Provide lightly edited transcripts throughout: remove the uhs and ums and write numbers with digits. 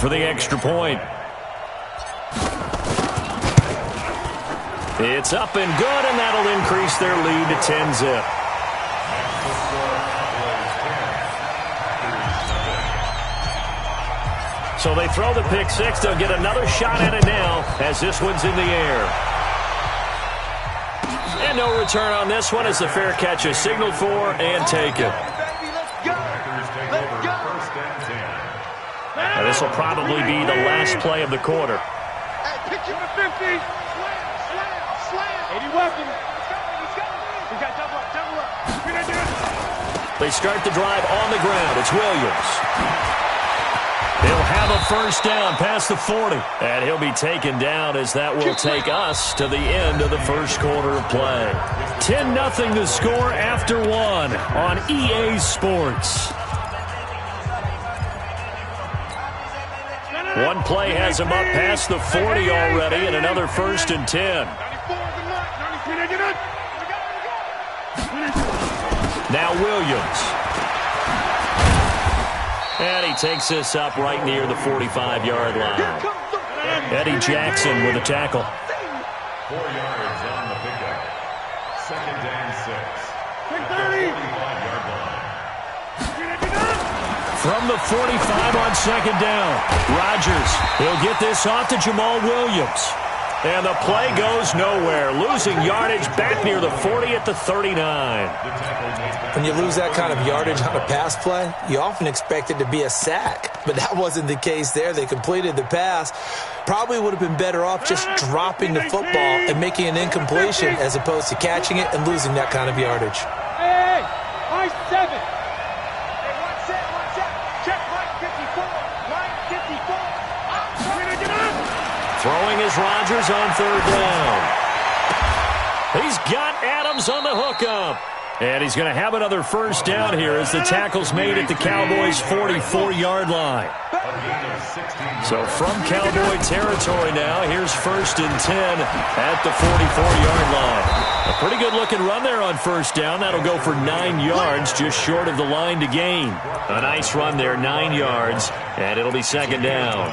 for the extra point. It's up and good, and that'll increase their lead to 10-zip. So they throw the pick six. They'll get another shot at it now as this one's in the air. And no return on this one as the fair catch is signaled for and taken. Now this will probably be the last play of the quarter. They start the drive on the ground. It's Williams. He'll have a first down past the 40. And he'll be taken down as that will take us to the end of the first quarter of play. 10-0 the score after one on EA Sports. One play has him up past the 40 already and another first and 10. Now Williams. And he takes this up right near the 45-yard line. Eddie Jackson with a tackle. 4 yards on the pickup. Second down 6. 45-yard line. From the 45 on second down. Rodgers, he'll get this off to Jamal Williams. And the play goes nowhere. Losing yardage back near the 40 at the 39. When you lose that kind of yardage on a pass play, you often expect it to be a sack. But that wasn't the case there. They completed the pass. Probably would have been better off just dropping the football and making an incompletion as opposed to catching it and losing that kind of yardage. Hey, high 7. Hey, one set. Check line 54. Line 54. Throwing is Rodgers on third down. He's got Adams on the hookup. And he's going to have another first down here as the tackle's made at the Cowboys' 44-yard line. So from Cowboy territory now, here's first and 10 at the 44-yard line. A pretty good-looking run there on first down. That'll go for 9 yards, just short of the line to gain. A nice run there, 9 yards, and it'll be second down.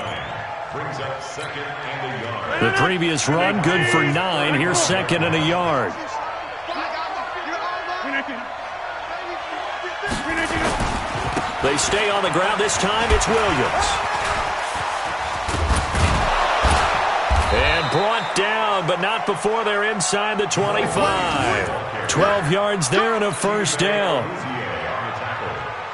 Brings up second and a yard. The previous run, good for 9. Here's second and a yard. They stay on the ground. This time it's Williams. And brought down, but not before they're inside the 25. 12 yards there and a first down.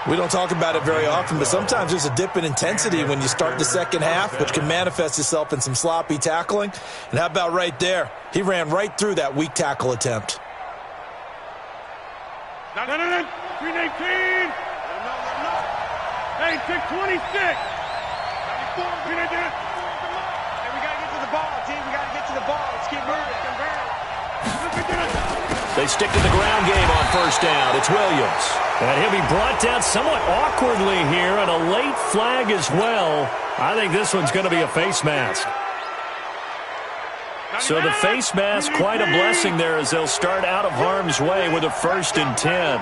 We don't talk about it very often, but sometimes there's a dip in intensity when you start the second half, which can manifest itself in some sloppy tackling. And how about right there? He ran right through that weak tackle attempt. 319. Hey, 626. Hey, we got to get to the ball, team. We got to get to the ball. Let's keep moving. They stick to the ground game on first down. It's Williams. And he'll be brought down somewhat awkwardly here, and a late flag as well. I think this one's going to be a face mask. So the face mask, quite a blessing there as they'll start out of harm's way with a first and 10.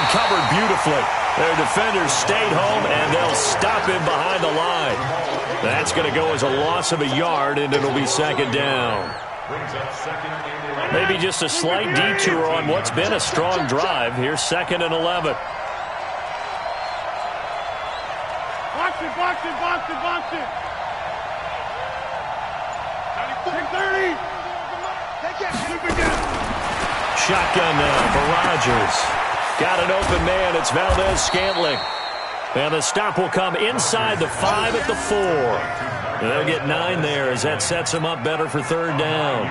Covered beautifully. Their defenders stayed home, and they'll stop him behind the line. That's going to go as a loss of a yard, and it'll be second down. Maybe just a slight detour on what's been a strong drive. Here's second and 11. Box it. 30. Shotgun now for Rodgers. Got an open man. It's Valdez-Scantling. And the stop will come inside the 5 at the 4. And they'll get 9 there as that sets them up better for third down.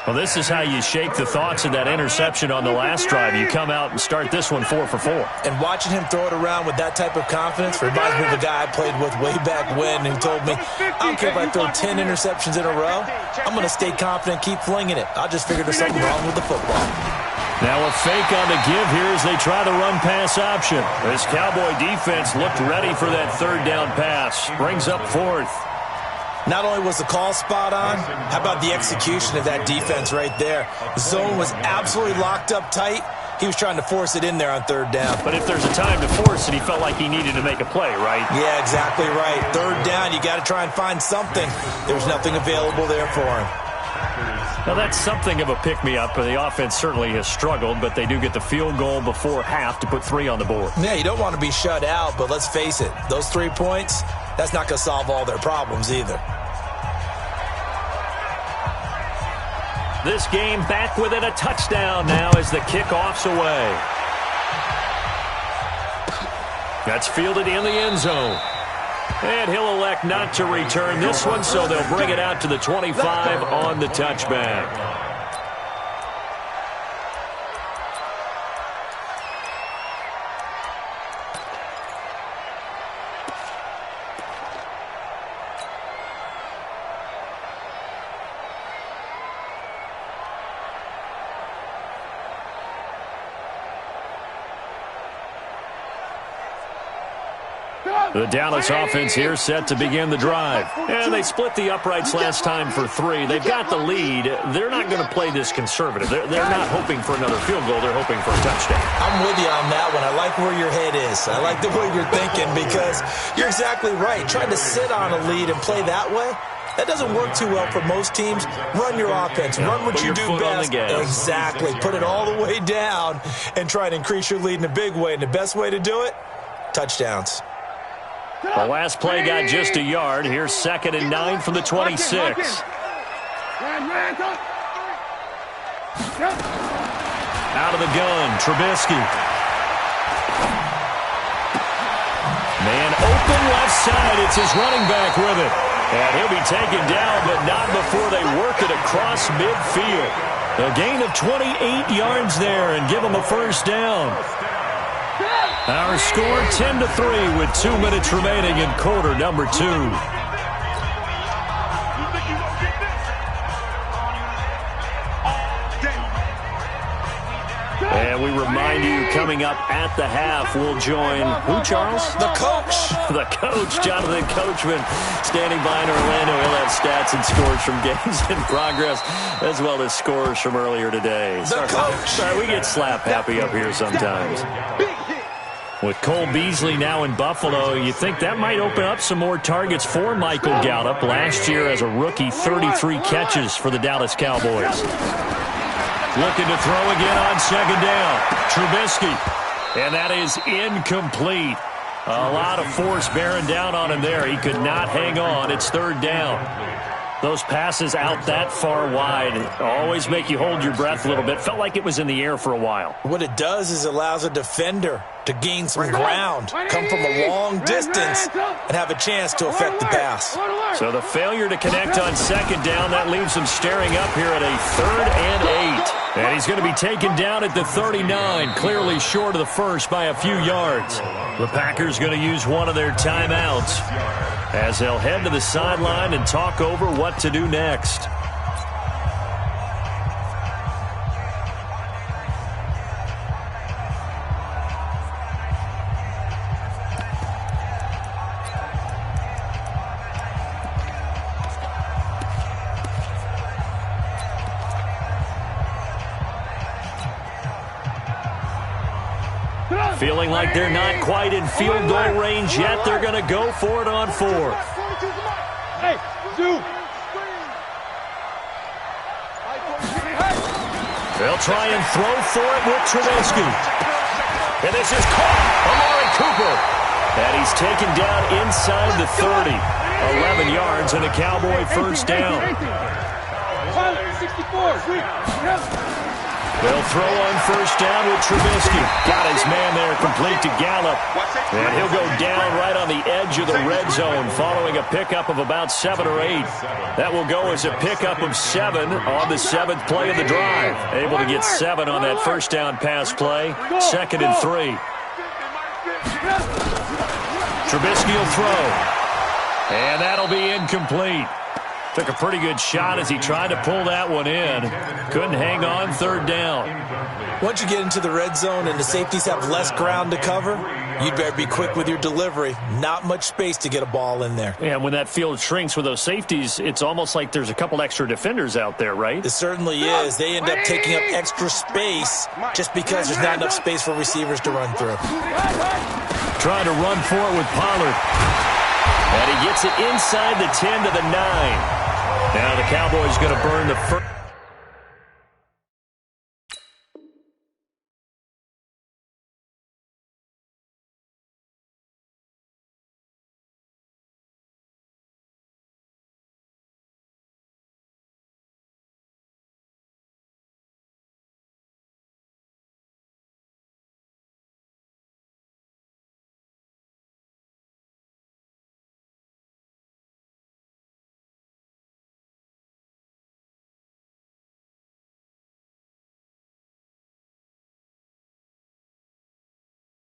Well, this is how you shake the thoughts of that interception on the last drive. You come out and start this one 4 for 4. And watching him throw it around with that type of confidence reminds me of a guy I played with way back when who told me, I don't care if I throw 10 interceptions in a row. I'm going to stay confident, keep flinging it. I just figured there's something wrong with the football. Now a fake on the give here as they try the run-pass option. This Cowboy defense looked ready for that third down pass. Brings up fourth. Not only was the call spot on, how about the execution of that defense right there? The zone was absolutely locked up tight. He was trying to force it in there on third down. But if there's a time to force it, he felt like he needed to make a play, right? Yeah, exactly right. Third down, you got to try and find something. There's nothing available there for him. Now, that's something of a pick-me-up. The offense certainly has struggled, but they do get the field goal before half to put 3 on the board. Yeah, you don't want to be shut out, but let's face it, those 3 points, that's not going to solve all their problems either. This game back within a touchdown now as the kickoff's away. That's fielded in the end zone. And he'll elect not to return this one, so they'll bring it out to the 25 on the touchback. The Dallas offense here set to begin the drive. And they split the uprights last time for 3. They've got the lead. They're not going to play this conservative. They're not hoping for another field goal. They're hoping for a touchdown. I'm with you on that one. I like where your head is. I like the way you're thinking because you're exactly right. Trying to sit on a lead and play that way, that doesn't work too well for most teams. Run your offense. Run what you do best. Exactly. Put it all the way down and try to increase your lead in a big way. And the best way to do it, touchdowns. The last play got just a yard. Here's 2nd and 9 from the 26. Out of the gun, Trubisky. Man open left side. It's his running back with it. And he'll be taken down, but not before they work it across midfield. A gain of 28 yards there and give him a first down. Our score 10-3 with 2 minutes remaining in quarter number 2. And we remind you, coming up at the half, we'll join who, Charles? The coach. The coach, Jonathan Coachman, standing by in Orlando. He'll have stats and scores from games in progress, as well as scores from earlier today. The coach. Sorry, we get slap happy up here sometimes. With Cole Beasley now in Buffalo, you think that might open up some more targets for Michael Gallup. Last year as a rookie, 33 catches for the Dallas Cowboys. Looking to throw again on 2nd down. Trubisky. And that is incomplete. A lot of force bearing down on him there. He could not hang on. It's 3rd down. Those passes out that far wide always make you hold your breath a little bit. Felt like it was in the air for a while. What it does is it allows a defender to gain some ground, come from a long distance, and have a chance to affect the pass. So the failure to connect on 2nd down, that leaves him staring up here at a 3rd and 8. And he's going to be taken down at the 39, clearly short of the first by a few yards. The Packers going to use one of their timeouts as they'll head to the sideline and talk over what to do next. Feeling like they're not quite in field goal range yet. They're going to go for it on 4th. Hey, Zoo. They'll try and throw for it with Trubisky. And this is caught. Amari Cooper. And he's taken down inside the 30. 11 yards and a Cowboy first down. 64. They'll throw on 1st down with Trubisky. Got his man there complete to Gallup. And he'll go down right on the edge of the red zone following a pickup of about 7 or 8. That will go as a pickup of 7 on the 7th play of the drive. Able to get 7 on that 1st down pass play. 2nd and 3. Trubisky will throw. And that'll be incomplete. Took a pretty good shot as he tried to pull that one in. Couldn't hang on, third down. Once you get into the red zone and the safeties have less ground to cover, you'd better be quick with your delivery. Not much space to get a ball in there. And when that field shrinks with those safeties, it's almost like there's a couple extra defenders out there, right? It certainly is. They end up taking up extra space just because there's not enough space for receivers to run through. Trying to run for it with Pollard. And he gets it inside the 10 to the 9. Now the Cowboys going to burn the first.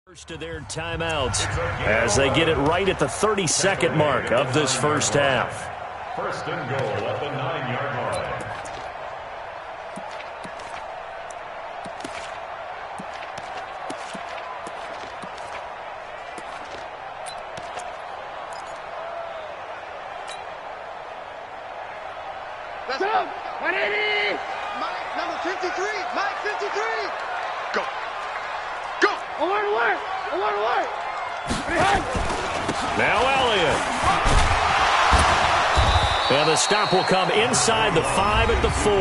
First of their timeouts as they get it right at the 30-second mark of this first half. First and goal at the 9-yard line. Let's go! 180! Mike, number 53! Mike, 53! Go! Go! Alert, alert! Alert, alert! Now Elliott. And the stop will come inside the 5 at the 4.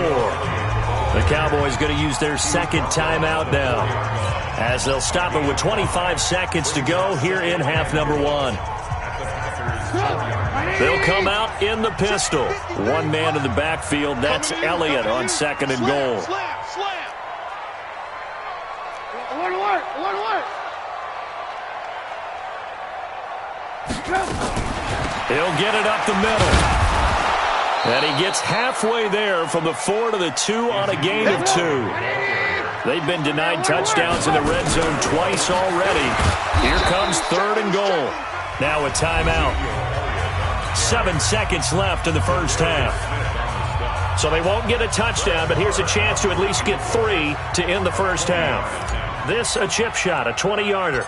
The Cowboys going to use their second timeout now as they'll stop it with 25 seconds to go here in half number 1. They'll come out in the pistol. One man in the backfield. That's Elliott on second and goal. Slap, slap! Alert, alert! Alert, alert! He'll get it up the middle. And he gets halfway there from the 4 to the 2 on a gain of 2. They've been denied touchdowns in the red zone twice already. Here comes third and goal. Now a timeout. 7 seconds left in the first half. So they won't get a touchdown, but here's a chance to at least get 3 to end the first half. This a chip shot, a 20-yarder.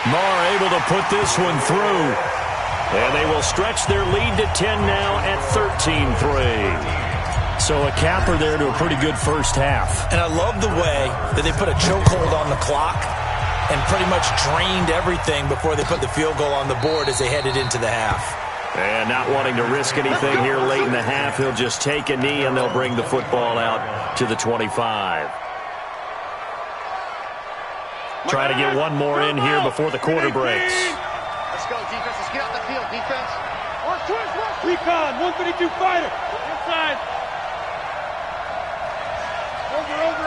Marr able to put this one through. And they will stretch their lead to 10 now at 13-3. So a capper there to a pretty good first half. And I love the way that they put a chokehold on the clock and pretty much drained everything before they put the field goal on the board as they headed into the half. And not wanting to risk anything here late in the half, he'll just take a knee and they'll bring the football out to the 25. Try to get one more in here before the quarter breaks. Let's go, defense. Let's get out the field, defense. Watch, twist, watch. Recon, 132 fighter. Inside. Over.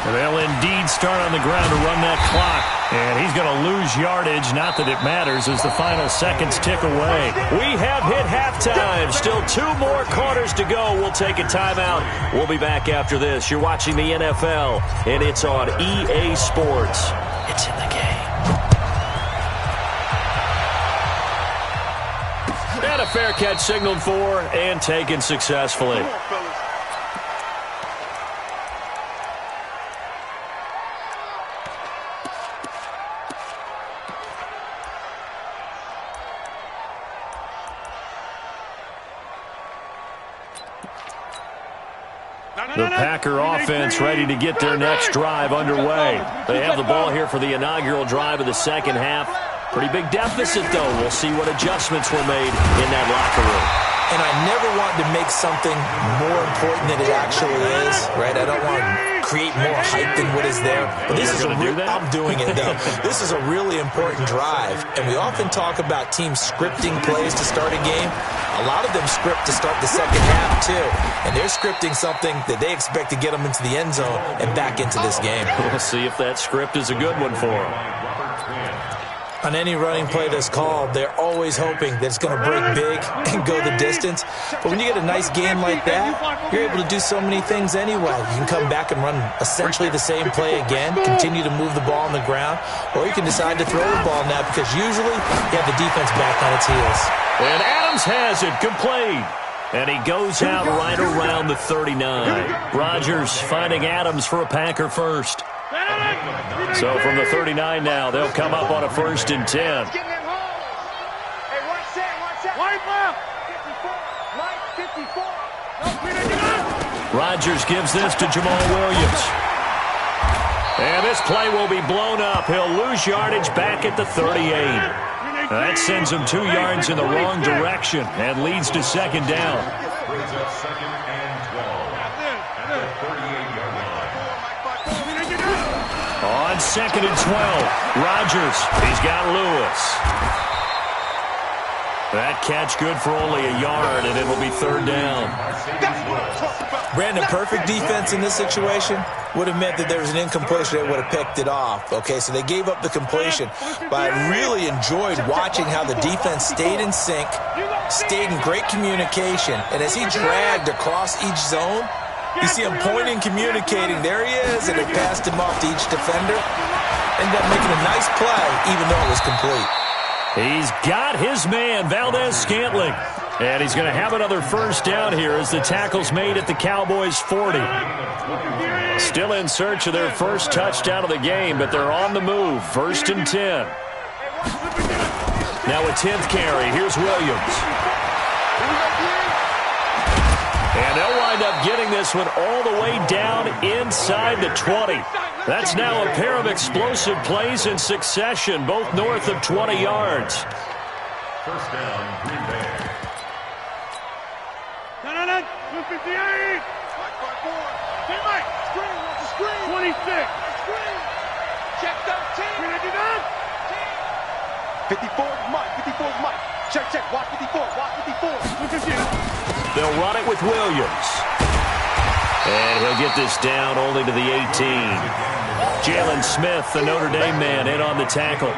And they'll indeed start on the ground to run that clock. And he's going to lose yardage. Not that it matters as the final seconds tick away. We have hit halftime. Still 2 more quarters to go. We'll take a timeout. We'll be back after this. You're watching the NFL, and it's on EA Sports. It's in the game. And a fair catch signaled for and taken successfully. The Packer offense ready to get their next drive underway. They have the ball here for the inaugural drive of the second half. Pretty big deficit, though. We'll see what adjustments were made in that locker room. And I never want to make something more important than it actually is, right? I don't want to create more hype than what is there. But this is I'm doing it, though. This is a really important drive. And we often talk about teams scripting plays to start a game. A lot of them script to start the second half, too. And they're scripting something that they expect to get them into the end zone and back into this game. We'll see if that script is a good one for them. On any running play that's called, they're always hoping that it's going to break big and go the distance. But when you get a nice game like that, you're able to do so many things anyway. You can come back and run essentially the same play again, continue to move the ball on the ground, or you can decide to throw the ball now because usually you have the defense back on its heels. And Adams has it complete. And he goes out right around the 39. Rodgers finding Adams for a Packer first. So from the 39 now, they'll come up on a 1st and 10. Rodgers gives this to Jamal Williams. And this play will be blown up. He'll lose yardage back at the 38. That sends him 2 yards in the wrong direction and leads to 2nd down. Brings up 2nd and 12 at the 38-yard line. On 2nd and 12, Rodgers, he's got Lewis. That catch good for only a yard, and it'll be 3rd down. Brandon, perfect defense in this situation would have meant that there was an incompletion that would have picked it off. Okay, so they gave up the completion, but I really enjoyed watching how the defense stayed in sync, stayed in great communication, and as he dragged across each zone, you see him pointing, communicating. There he is, and they passed him off to each defender. Ended up making a nice play, even though it was complete. He's got his man, Valdez-Scantling. And he's going to have another 1st down here as the tackle's made at the Cowboys' 40. Still in search of their first touchdown of the game, but they're on the move. 1st and 10. Now a 10th carry. Here's Williams. And they'll wind up getting this one all the way down inside the 20. That's now a pair of explosive plays in succession, both north of 20 yards. 1st down, Green Bay. 258. 26. Check 13. 54 is Mike. 54 is Mike. Check, check. Watch 54. Watch 54. They'll run it with Williams. And he'll get this down only to the 18. Jalen Smith, the Notre Dame man, in on the tackle.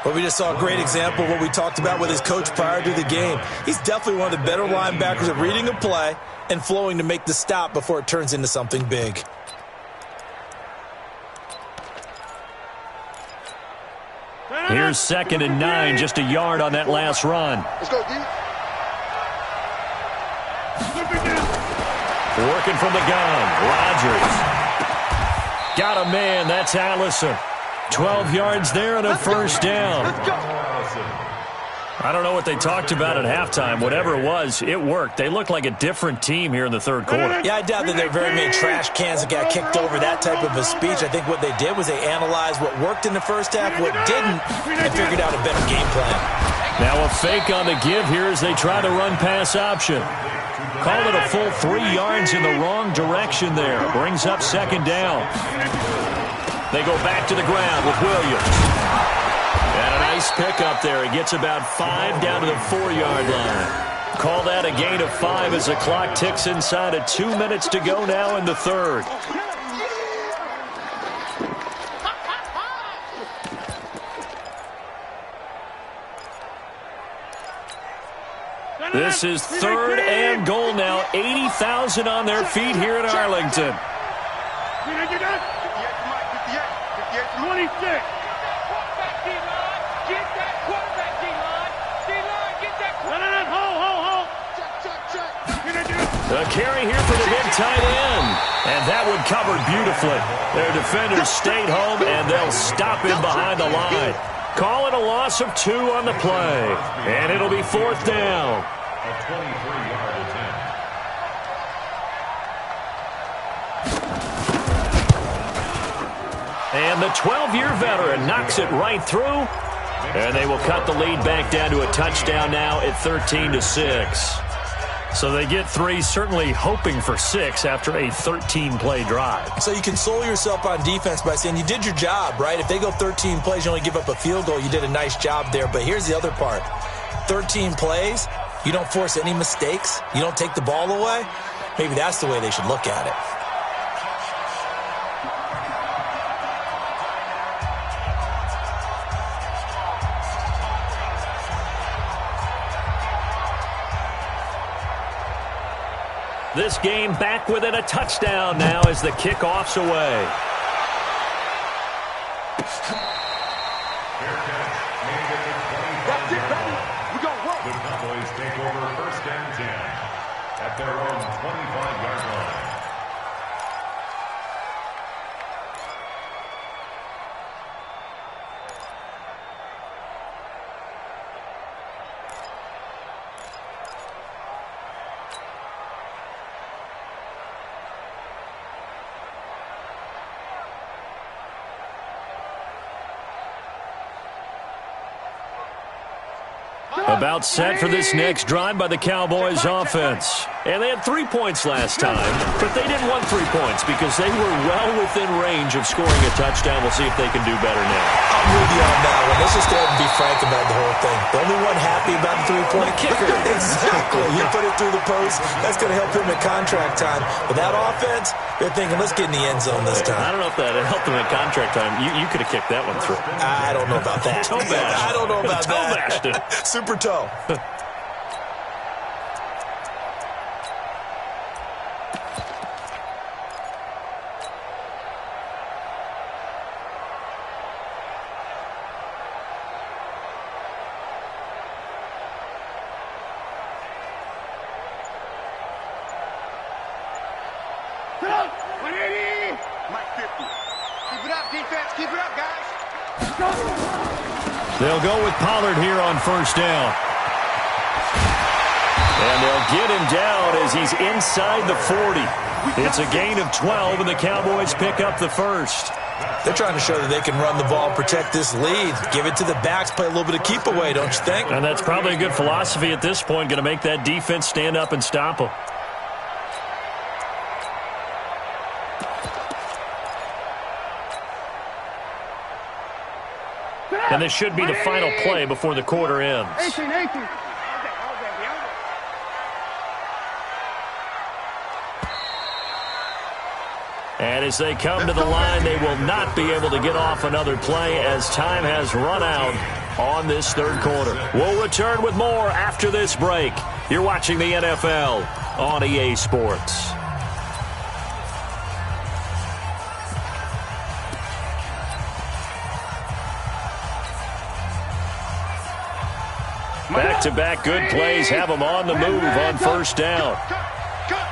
Well, we just saw a great example of what we talked about with his coach prior to the game. He's definitely one of the better linebackers at reading a play and flowing to make the stop before it turns into something big. Here's 2nd and 9, just a yard on that last run. Let's go, D. Working from the gun, Rodgers. Got a man, that's Allison. 12 yards there and a 1st down. I don't know what they talked about at halftime. Whatever it was, it worked. They looked like a different team here in the 3rd quarter. Yeah, I doubt that there are very many trash cans that got kicked over, that type of a speech. I think what they did was they analyzed what worked in the first half, what didn't, and figured out a better game plan. Now a fake on the give here as they try to run pass option. Call it a full 3 yards in the wrong direction there. Brings up 2nd down. They go back to the ground with Williams. And a nice pickup there. He gets about 5 down to the 4-yard line. Call that a gain of 5 as the clock ticks inside of 2 minutes to go now in the 3rd. This is 3rd and goal now. 80,000 on their feet here in Arlington. 26. A carry here for the big tight end. And that one covered beautifully. Their defenders stayed home, and they'll stop him behind the line. Call it a loss of 2 on the play. And it'll be 4th down. A 23-yard attempt. And the 12-year veteran knocks it right through. And they will cut the lead back down to a touchdown now at 13-6. So they get 3, certainly hoping for 6 after a 13-play drive. So you console yourself on defense by saying you did your job, right? If they go 13 plays, you only give up a field goal, you did a nice job there. But here's the other part. 13 plays, you don't force any mistakes, you don't take the ball away. Maybe that's the way they should look at it. This game back within a touchdown now as the kickoff's away. That's it, baby. We're going to work. The Cowboys take over first and 10 at their own 25-yard line. About set for this next drive by the Cowboys offense. And they had 3 points last time, but they didn't want 3 points because they were well within range of scoring a touchdown. We'll see if they can do better now. I'm with you on that one. Let's just go ahead and be frank about the whole thing. The only one happy about the 3-point kicker. Exactly. You put it through the post. That's going to help him at contract time. But that offense, they're thinking, let's get in the end zone this time. I don't know if that helped them at contract time. You could have kicked that one through. I don't know about that. Toe bashed. I don't know about Toe that. bashed it. Super toe. Mike 50. Keep it up, defense. Keep it up, guys. They'll go with Pollard here on first down. And they'll get him down as he's inside the 40. It's a gain of 12, and the Cowboys pick up the first. They're trying to show that they can run the ball, protect this lead. Give it to the backs, play a little bit of keep away, don't you think? And that's probably a good philosophy at this point, going to make that defense stand up and stop them. And this should be the final play before the quarter ends. 18. And as they come to the line, they will not be able to get off another play as time has run out on this third quarter. We'll return with more after this break. You're watching the NFL on EA Sports. Back-to-back good plays have them on the move on first down. Cut.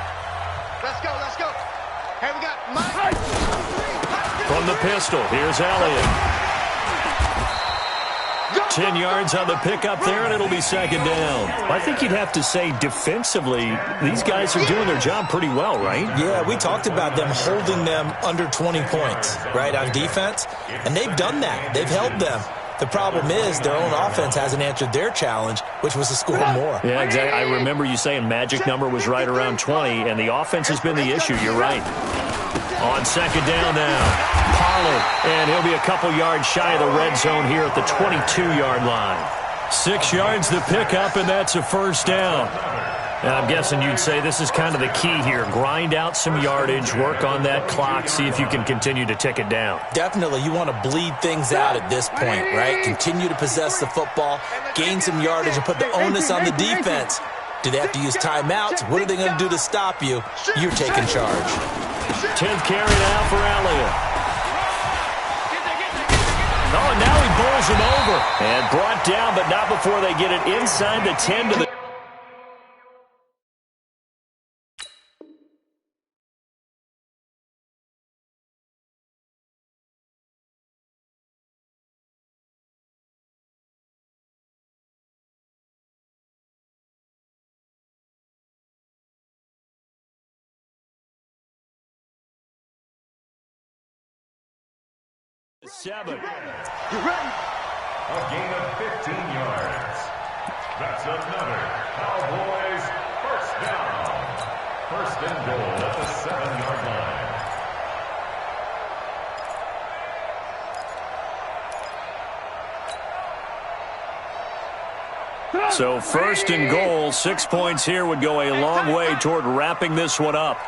Let's go. Hey, we got Mike. From the pistol, here's Elliott. 10 yards on the pickup there, and it'll be second down. I think you'd have to say defensively, these guys are doing their job pretty well, right? Yeah, we talked about them holding them under 20 points, right, on defense. And they've done that. They've held them. The problem is their own offense hasn't answered their challenge, which was to score more. Yeah, exactly. I remember you saying magic number was right around 20, and the offense has been the issue. You're right. On second down now, Pollard, and he'll be a couple yards shy of the red zone here at the 22-yard line. 6 yards to pick up, and that's a first down. And I'm guessing you'd say this is kind of the key here. Grind out some yardage, work on that clock, see if you can continue to tick it down. Definitely, you want to bleed things out at this point, right? Continue to possess the football, gain some yardage, and put the onus on the defense. Do they have to use timeouts? What are they going to do to stop you? You're taking charge. 10th carry now for Elliott. Oh, and now he bowls him over. And brought down, but not before they get it inside the 10 to the... Seven. You ready? A gain of 15 yards. That's another Cowboys first down. First and goal at the 7-yard line. So first and goal, 6 points here would go a long way toward wrapping this one up.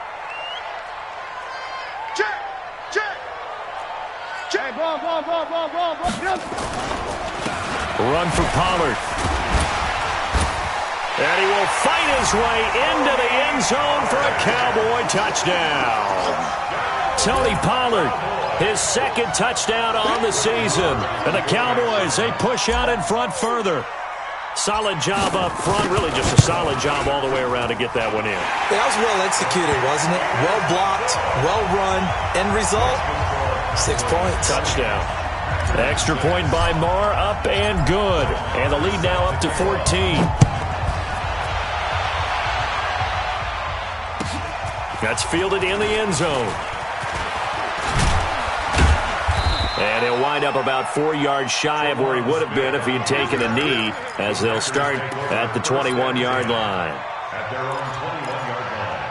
Run for Pollard. And he will fight his way into the end zone for a Cowboy touchdown. Tony Pollard, his second touchdown on the season. And the Cowboys, they push out in front further. Solid job up front, really just a solid job all the way around to get that one in. That was well executed, wasn't it? Well blocked, well run. End result, 6 points. Touchdown. Extra point by Marr, up and good. And the lead now up to 14. That's fielded in the end zone. And he'll wind up about 4 yards shy of where he would have been if he had taken a knee, as they'll start at the 21-yard line. At their own 21-yard line.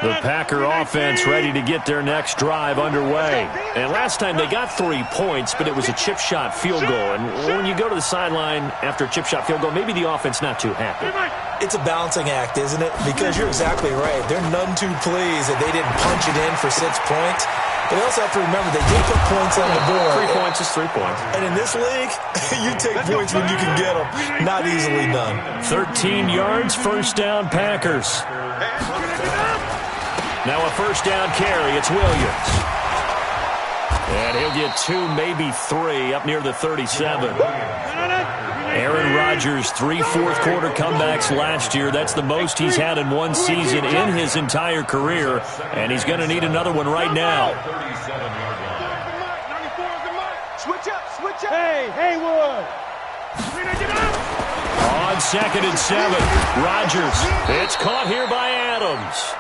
The Packer offense ready to get their next drive underway. And last time they got 3 points, but it was a chip shot field goal. And when you go to the sideline after a chip shot field goal, maybe the offense not too happy. It's a balancing act, isn't it? Because you're exactly right. They're none too pleased that they didn't punch it in for 6 points. But they also have to remember they did put points on the board. 3 points is 3 points. And in this league, you take points when you can get them. Not easily done. 13 yards, first down, Packers. Now a first down carry. It's Williams. And he'll get 2, maybe 3, up near the 37. Aaron Rodgers, 3 fourth-quarter comebacks last year. That's the most he's had in one season in his entire career. And he's going to need another one right now. Switch up, switch up. Hey, Haywood. On 2nd and 7, Rodgers. It's caught here by Adams.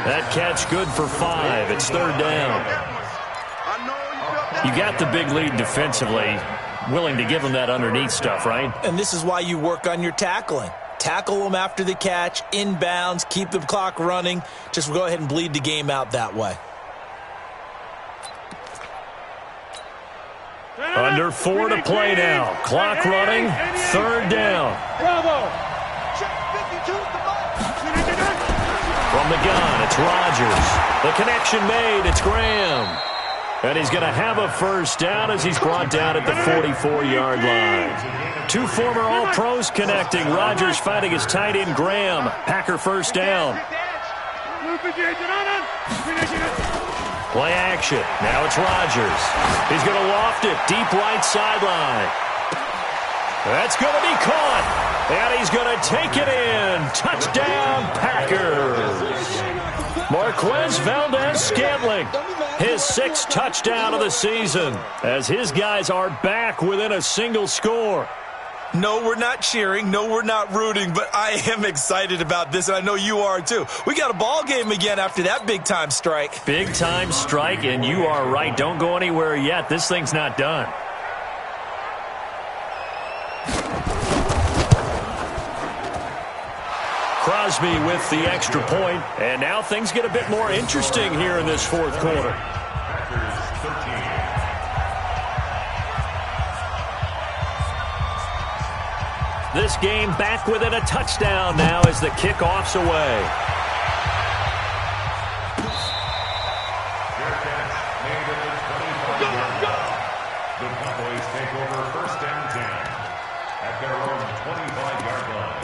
That catch good for 5. It's 3rd down. You got the big lead defensively. Willing to give them that underneath stuff, right? And this is why you work on your tackling. Tackle them after the catch, inbounds, keep the clock running. Just go ahead and bleed the game out that way. Under 4 to play now. Clock running, 3rd down. Bravo. From the gun, it's Rodgers. The connection made, it's Graham. And he's going to have a first down as he's brought down at the 44-yard line. 2 former All-Pros connecting. Rodgers fighting his tight end, Graham. Packer first down. Play action. Now it's Rodgers. He's going to loft it deep right sideline. That's going to be caught. And he's going to take it in. Touchdown, Packers. Marquez Valdez-Scantling, his 6th touchdown of the season, as his guys are back within a single score. No, we're not cheering. No, we're not rooting, but I am excited about this, and I know you are too. We got a ball game again after that big-time strike. Big-time strike, and you are right. Don't go anywhere yet. This thing's not done. Crosby with the extra point, and now things get a bit more interesting here in this 4th quarter. This game back within a touchdown now as the kickoff's away. The Cowboys take over first and 10 at their own 25-yard line.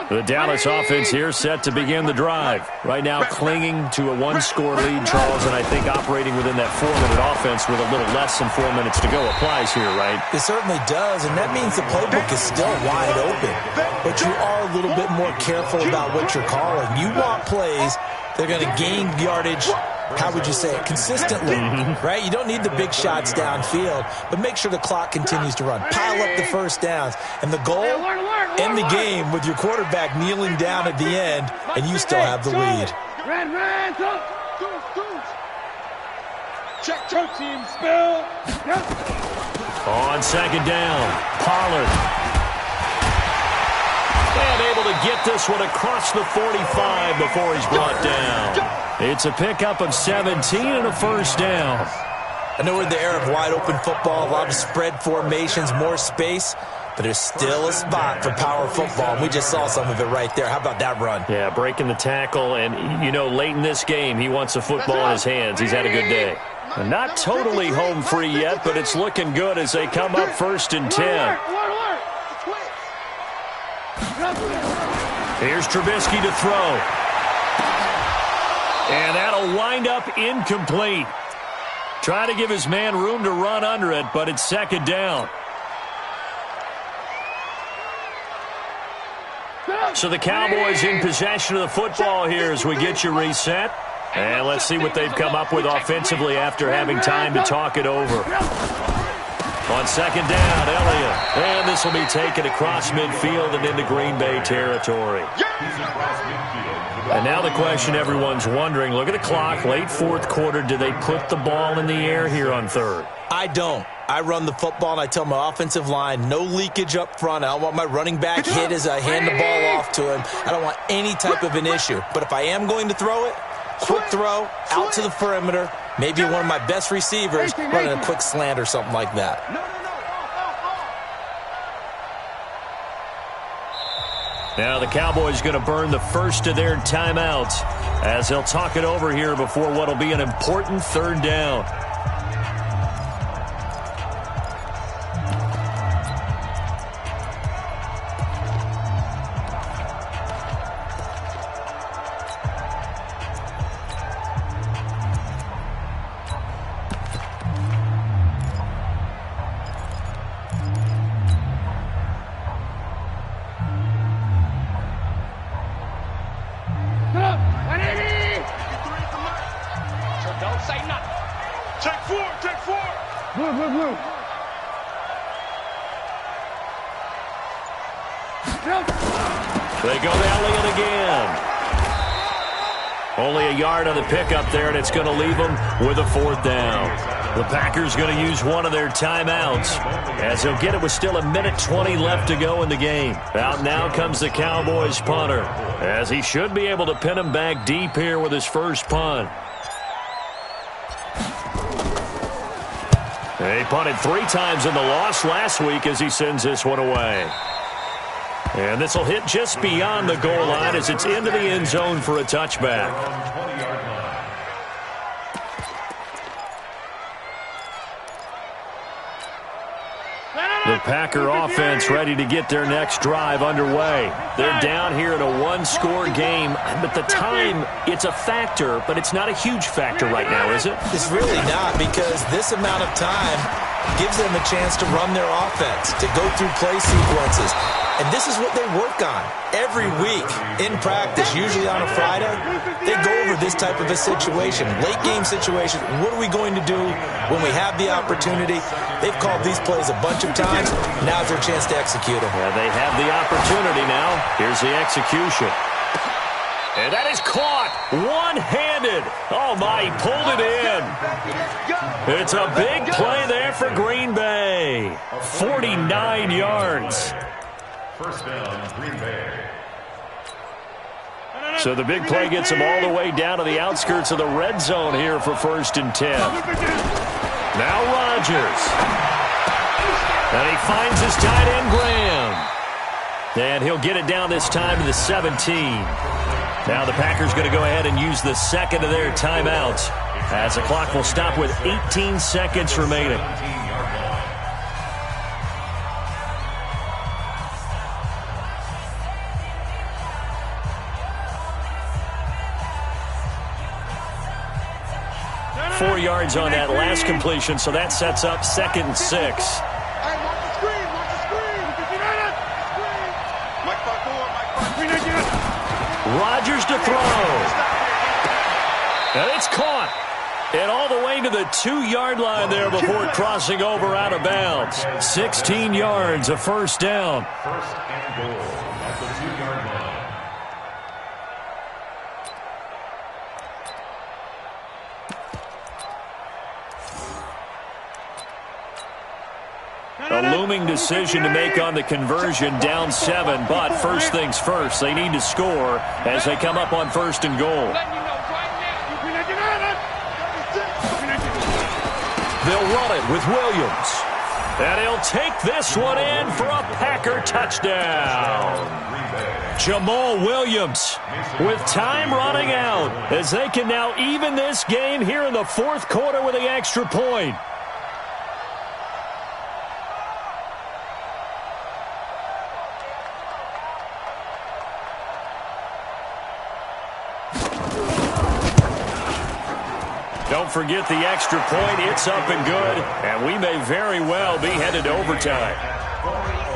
The Dallas offense here set to begin the drive. Right now clinging to a 1-score lead, Charles, and I think operating within that 4-minute offense with a little less than 4 minutes to go applies here, right? It certainly does, and that means the playbook is still wide open. But you are a little bit more careful about what you're calling. You want plays that are going to gain yardage, how would you say it, consistently, right? You don't need the big shots downfield, but make sure the clock continues to run. Pile up the first downs. And the goal, end the game with your quarterback kneeling down at the end, and you still have the lead. Check, team, spill. On 2nd down, Pollard. And able to get this one across the 45 before he's brought down. It's a pickup of 17 and a first down. I know we're in the era of wide-open football, a lot of spread formations, more space, but there's still a spot for power football, and we just saw some of it right there. How about that run? Yeah, breaking the tackle, and, you know, late in this game, he wants the football in his hands. He's had a good day. Not totally home free yet, but it's looking good as they come up 1st and 10. Here's Trubisky to throw. And that'll wind up incomplete. Try to give his man room to run under it, but it's 2nd down. So the Cowboys in possession of the football here as we get you reset. And let's see what they've come up with offensively after having time to talk it over. On 2nd down, Elliott. And this will be taken across midfield and into Green Bay territory. And now the question everyone's wondering, look at the clock, late 4th quarter, do they put the ball in the air here on 3rd? I don't. I run the football, and I tell my offensive line, no leakage up front. I don't want my running back hit as I hand the ball off to him. I don't want any type of an issue. But if I am going to throw it, quick throw, out to the perimeter, maybe one of my best receivers running a quick slant or something like that. Now the Cowboys going to burn the first of their timeouts as they'll talk it over here before what will be an important 3rd down. They go to Elliott again. Only a yard on the pickup there, and it's going to leave them with a 4th down. The Packers going to use one of their timeouts as they'll get it with still 1:20 left to go in the game. Out now comes the Cowboys punter as he should be able to pin him back deep here with his first punt. He punted 3 times in the loss last week as he sends this one away. And this will hit just beyond the goal line as it's into the end zone for a touchback. The Packer offense ready to get their next drive underway. They're down here in a 1-score game, but the time, it's a factor, but it's not a huge factor right now, is it? It's really not, because this amount of time gives them a chance to run their offense, to go through play sequences. And this is what they work on every week in practice, usually on a Friday. They go over this type of a situation, late game situation. What are we going to do when we have the opportunity? They've called these plays a bunch of times. Now's their chance to execute them. Yeah, they have the opportunity now. Here's the execution. And that is caught one-handed. Oh, my, he pulled it in. It's a big play there for Green Bay. 49 yards. First down, Green Bay. So the big play gets him all the way down to the outskirts of the red zone here for 1st and 10. Now Rodgers. And he finds his tight end, Graham. And he'll get it down this time to the 17. Now the Packers going to go ahead and use the 2nd of their timeouts as the clock will stop with 18 seconds remaining. .4 yards on that last completion, so that sets up 2nd and 6. Hey, watch the screen, watch the screen. Mike 5-4, Mike 5-4. Rodgers to throw. And it's caught. And all the way to the 2-yard line there before crossing over out of bounds. 16 yards, a first down. First and goal at the 2-yard line. A looming decision to make on the conversion, down 7. But first things first, they need to score as they come up on 1st and goal. They'll run it with Williams. And he'll take this one in for a Packer touchdown. Jamal Williams with time running out as they can now even this game here in the 4th quarter with the extra point. Don't forget the extra point. It's up and good, and we may very well be headed to overtime.